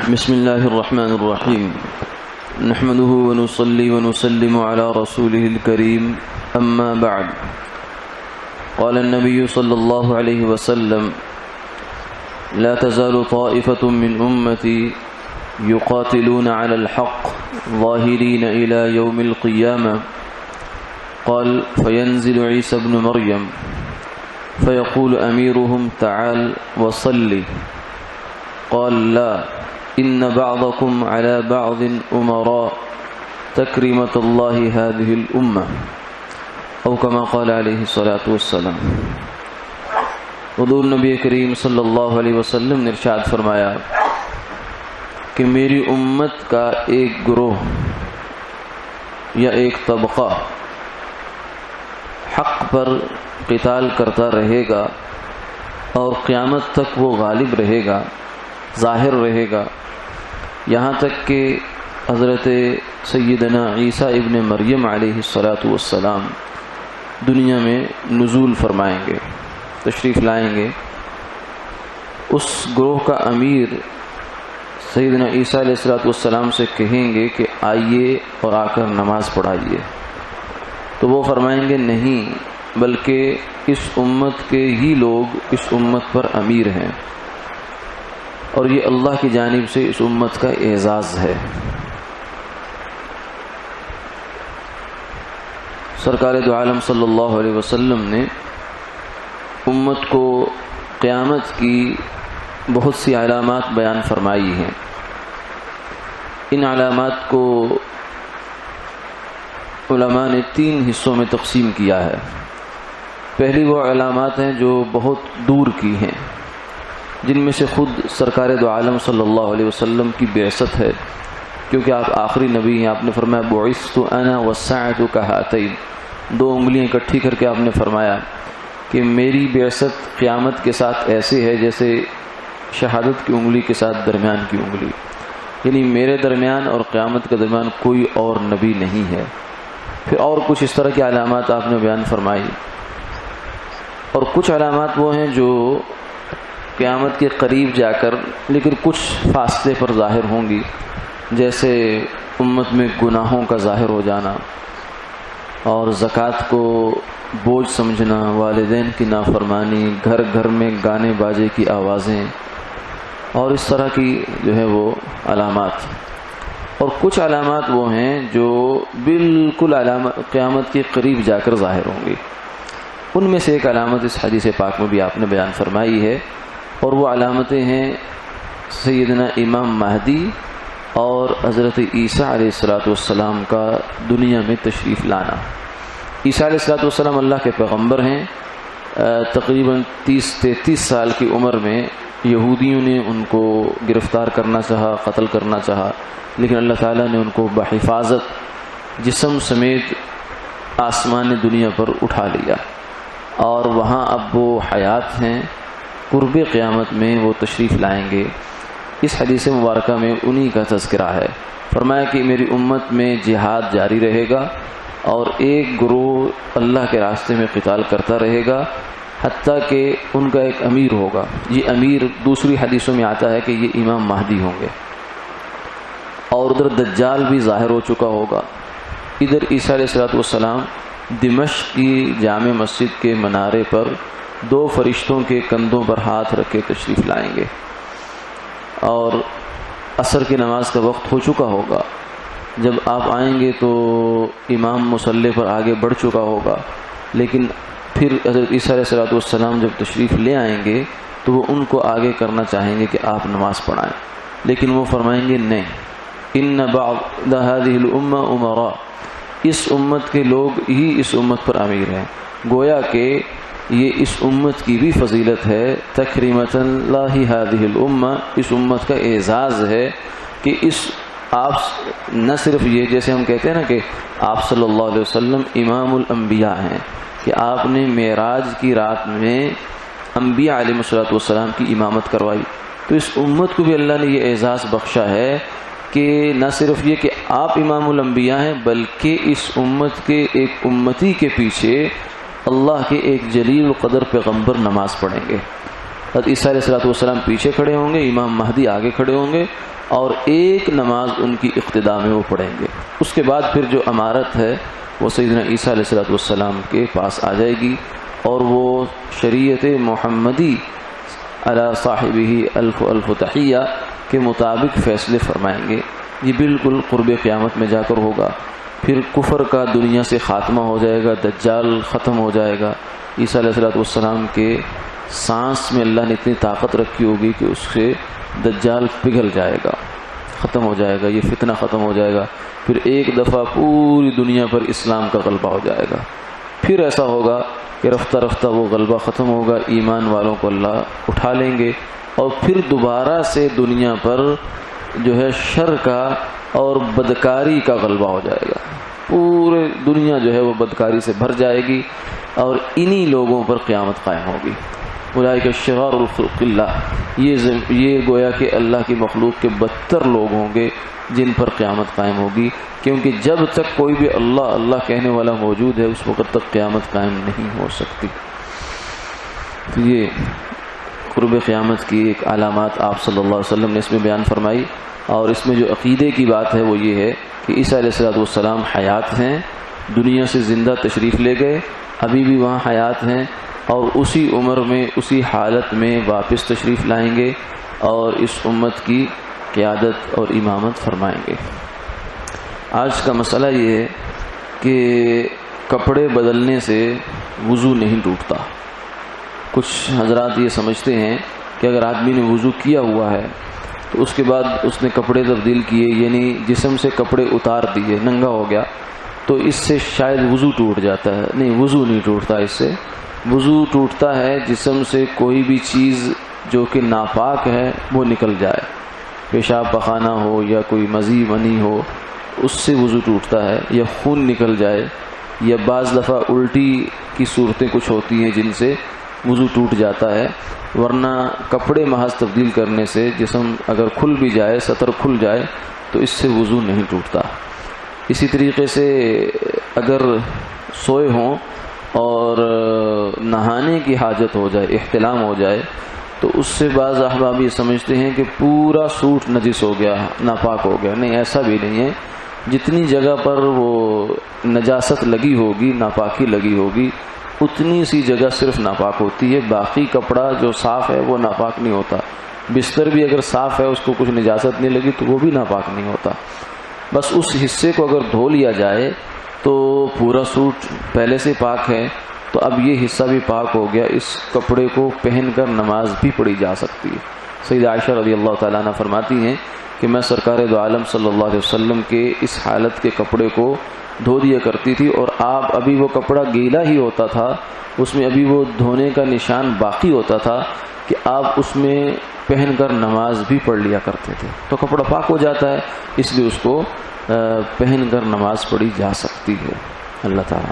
بسم الله الرحمن الرحيم نحمده ونصلي ونسلم على رسوله الكريم أما بعد قال النبي صلى الله عليه وسلم لا تزال طائفة من أمتي يقاتلون على الحق ظاهرين إلى يوم القيامة قال فينزل عيسى ابن مريم فيقول أميرهم تعال وصلي قال لا إن بعضكم على بعض أمراء تكريمة الله هذه الأمة أو كما قال عليه الصلاة والسلام۔ حضور نبی کریم صلی اللہ علیہ وسلم نے ارشاد فرمایا کہ میری امت کا ایک گروہ یا ایک طبقہ حق پر قتال کرتا رہے گا اور قیامت تک وہ غالب رہے گا، ظاہر رہے گا، یہاں تک کہ حضرت سیدنا عیسیٰ ابن مریم علیہ السلام دنیا میں نزول فرمائیں گے، تشریف لائیں گے۔ اس گروہ کا امیر سیدنا عیسیٰ علیہ السلام سے کہیں گے کہ آئیے اور آ کر نماز پڑھائیے، تو وہ فرمائیں گے نہیں، بلکہ اس امت کے ہی لوگ اس امت پر امیر ہیں، اور یہ اللہ کی جانب سے اس امت کا اعزاز ہے۔ سرکار دو عالم صلی اللہ علیہ وسلم نے امت کو قیامت کی بہت سی علامات بیان فرمائی ہیں۔ ان علامات کو علماء نے 3 حصوں میں تقسیم کیا ہے۔ پہلی وہ علامات ہیں جو بہت دور کی ہیں، جن میں سے خود سرکار دو عالم صلی اللہ علیہ وسلم کی بعثت ہے، کیونکہ آپ آخری نبی ہیں۔ آپ نے فرمایا بعثت انا والساعۃ کہاتین، 2 انگلیاں اکٹھی کر کے آپ نے فرمایا کہ میری بعثت قیامت کے ساتھ ایسے ہے جیسے شہادت کی انگلی کے ساتھ درمیان کی انگلی، یعنی میرے درمیان اور قیامت کے درمیان کوئی اور نبی نہیں ہے۔ پھر اور کچھ اس طرح کی علامات آپ نے بیان فرمائی، اور کچھ علامات وہ ہیں جو قیامت کے قریب جا کر لیکن کچھ فاصلے پر ظاہر ہوں گی، جیسے امت میں گناہوں کا ظاہر ہو جانا، اور زکوٰۃ کو بوجھ سمجھنا، والدین کی نافرمانی، گھر گھر میں گانے باجے کی آوازیں، اور اس طرح کی جو ہے وہ علامات۔ اور کچھ علامات وہ ہیں جو بالکل قیامت کے قریب جا کر ظاہر ہوں گی۔ ان میں سے ایک علامت اس حدیث پاک میں بھی آپ نے بیان فرمائی ہے، اور وہ علامتیں ہیں سیدنا امام مہدی اور حضرت عیسیٰ علیہ السلام کا دنیا میں تشریف لانا۔ عیسیٰ علیہ السلام اللہ کے پیغمبر ہیں۔ تقریباً 30-33 سال کی عمر میں یہودیوں نے ان کو گرفتار کرنا چاہا، قتل کرنا چاہا، لیکن اللہ تعالیٰ نے ان کو بحفاظت جسم سمیت آسمان دنیا پر اٹھا لیا، اور وہاں اب وہ حیات ہیں۔ قرب قیامت میں وہ تشریف لائیں گے۔ اس حدیث مبارکہ میں انہی کا تذکرہ ہے۔ فرمایا کہ میری امت میں جہاد جاری رہے گا، اور ایک گروہ اللہ کے راستے میں قتال کرتا رہے گا، حتیٰ کہ ان کا ایک امیر ہوگا۔ یہ امیر دوسری حدیثوں میں آتا ہے کہ یہ امام مہدی ہوں گے، اور ادھر دجال بھی ظاہر ہو چکا ہوگا۔ ادھر عیسیٰ علیہ السلام دمشق کی جامع مسجد کے منارے پر 2 فرشتوں کے کندھوں پر ہاتھ رکھ کے تشریف لائیں گے، اور عصر کی نماز کا وقت ہو چکا ہوگا۔ جب آپ آئیں گے تو امام مصلی پر آگے بڑھ چکا ہوگا، لیکن پھر حضرت عیسیٰ علیہ السلام جب تشریف لے آئیں گے تو وہ ان کو آگے کرنا چاہیں گے کہ آپ نماز پڑھائیں، لیکن وہ فرمائیں گے نہیں، ان بعض هذه الامه امراء، اس امت کے لوگ ہی اس امت پر امیر ہیں۔ گویا کہ یہ اس امت کی بھی فضیلت ہے، تکریمۃ اللہ هذه الامه، اس امت کا اعزاز ہے کہ اس آپ نہ صرف یہ، جیسے ہم کہتے ہیں نا کہ آپ صلی اللہ علیہ وسلم امام الانبیاء ہیں، کہ آپ نے معراج کی رات میں انبیاء علیہ السلام کی امامت کروائی، تو اس امت کو بھی اللہ نے یہ اعزاز بخشا ہے کہ نہ صرف یہ کہ آپ امام الانبیاء ہیں، بلکہ اس امت کے ایک امتی کے پیچھے اللہ کے ایک جلیل القدر پیغمبر نماز پڑھیں گے۔ حضرت عیسیٰ علیہ السلام پیچھے کھڑے ہوں گے، امام مہدی آگے کھڑے ہوں گے، اور ایک نماز ان کی اقتداء میں وہ پڑھیں گے. اس کے بعد پھر جو امارت ہے وہ سیدنا عیسیٰ علیہ السلام کے پاس آ جائے گی، اور وہ شریعت محمدی علی صاحبہ الف الف تحیہ کے مطابق فیصلے فرمائیں گے. یہ بالکل قرب قیامت میں جا کر ہوگا. پھر کفر کا دنیا سے خاتمہ ہو جائے گا، دجال ختم ہو جائے گا. عیسیٰ علیہ السلام کے سانس میں اللہ نے اتنی طاقت رکھی ہوگی کہ اس سے دجال پگھل جائے گا، ختم ہو جائے گا، یہ فتنہ ختم ہو جائے گا. پھر ایک دفعہ پوری دنیا پر اسلام کا غلبہ ہو جائے گا. پھر ایسا ہوگا کہ رفتہ رفتہ وہ غلبہ ختم ہوگا، ایمان والوں کو اللہ اٹھا لیں گے، اور پھر دوبارہ سے دنیا پر جو ہے شر کا اور بدکاری کا غلبہ ہو جائے گا. پورے دنیا جو ہے وہ بدکاری سے بھر جائے گی، اور انہی لوگوں پر قیامت قائم ہوگی. اولئک شرار الخلق اللہ، یہ گویا کہ اللہ کی مخلوق کے بدتر لوگ ہوں گے جن پر قیامت قائم ہوگی، کیونکہ جب تک کوئی بھی اللہ اللہ کہنے والا موجود ہے اس وقت تک قیامت قائم نہیں ہو سکتی. تو یہ قرب قیامت کی ایک علامات آپ صلی اللہ علیہ وسلم نے اس میں بیان فرمائی. اور اس میں جو عقیدے کی بات ہے وہ یہ ہے کہ عیسیٰ علیہ السلام حیات ہیں، دنیا سے زندہ تشریف لے گئے، ابھی بھی وہاں حیات ہیں، اور اسی عمر میں اسی حالت میں واپس تشریف لائیں گے اور اس امت کی قیادت اور امامت فرمائیں گے. آج کا مسئلہ یہ ہے کہ کپڑے بدلنے سے وضو نہیں ٹوٹتا. کچھ حضرات یہ سمجھتے ہیں کہ اگر آدمی نے وضو کیا ہوا ہے تو اس کے بعد اس نے کپڑے تبدیل کیے، یعنی جسم سے کپڑے اتار دیے، ننگا ہو گیا، تو اس سے شاید وضو ٹوٹ جاتا ہے. نہیں، وضو نہیں ٹوٹتا. اس سے وضو ٹوٹتا ہے جسم سے کوئی بھی چیز جو کہ ناپاک ہے وہ نکل جائے، پیشاب پخانہ ہو یا کوئی مزی منی ہو، اس سے وضو ٹوٹتا ہے، یا خون نکل جائے، یا بعض دفعہ الٹی کی صورتیں کچھ ہوتی ہیں جن سے وضو ٹوٹ جاتا ہے. ورنہ کپڑے محض تبدیل کرنے سے جسم اگر کھل بھی جائے، سطر کھل جائے، تو اس سے وضو نہیں ٹوٹتا. اسی طریقے سے اگر سوئے ہوں اور نہانے کی حاجت ہو جائے، احتلام ہو جائے، تو اس سے بعض احباب یہ سمجھتے ہیں کہ پورا سوٹ نجس ہو گیا، ناپاک ہو گیا. نہیں، ایسا بھی نہیں ہے. جتنی جگہ پر وہ نجاست لگی ہوگی، ناپاکی لگی ہوگی، اتنی سی جگہ صرف ناپاک ہوتی ہے. باقی کپڑا جو صاف ہے وہ ناپاک نہیں ہوتا. بستر بھی اگر صاف ہے، اس کو کچھ نجاست نہیں لگی، تو وہ بھی ناپاک نہیں ہوتا. بس اس حصے کو اگر دھو لیا جائے تو پورا سوٹ پہلے سے پاک ہے، تو اب یہ حصہ بھی پاک ہو گیا. اس کپڑے کو پہن کر نماز بھی پڑھی جا سکتی ہے. سیدہ عائشہ رضی اللہ تعالیٰ عنہ فرماتی ہیں کہ میں سرکار دو عالم صلی اللہ علیہ وسلم کے اس حالت کے کپڑے کو دھو دیا کرتی تھی، اور آپ ابھی وہ کپڑا گیلا ہی ہوتا تھا، اس میں ابھی وہ دھونے کا نشان باقی ہوتا تھا کہ آپ اس میں پہن کر نماز بھی پڑھ لیا کرتے تھے. تو کپڑا پاک ہو جاتا ہے، اس لیے اس کو پہن کر نماز پڑھی جا سکتی ہے. اللہ تعالیٰ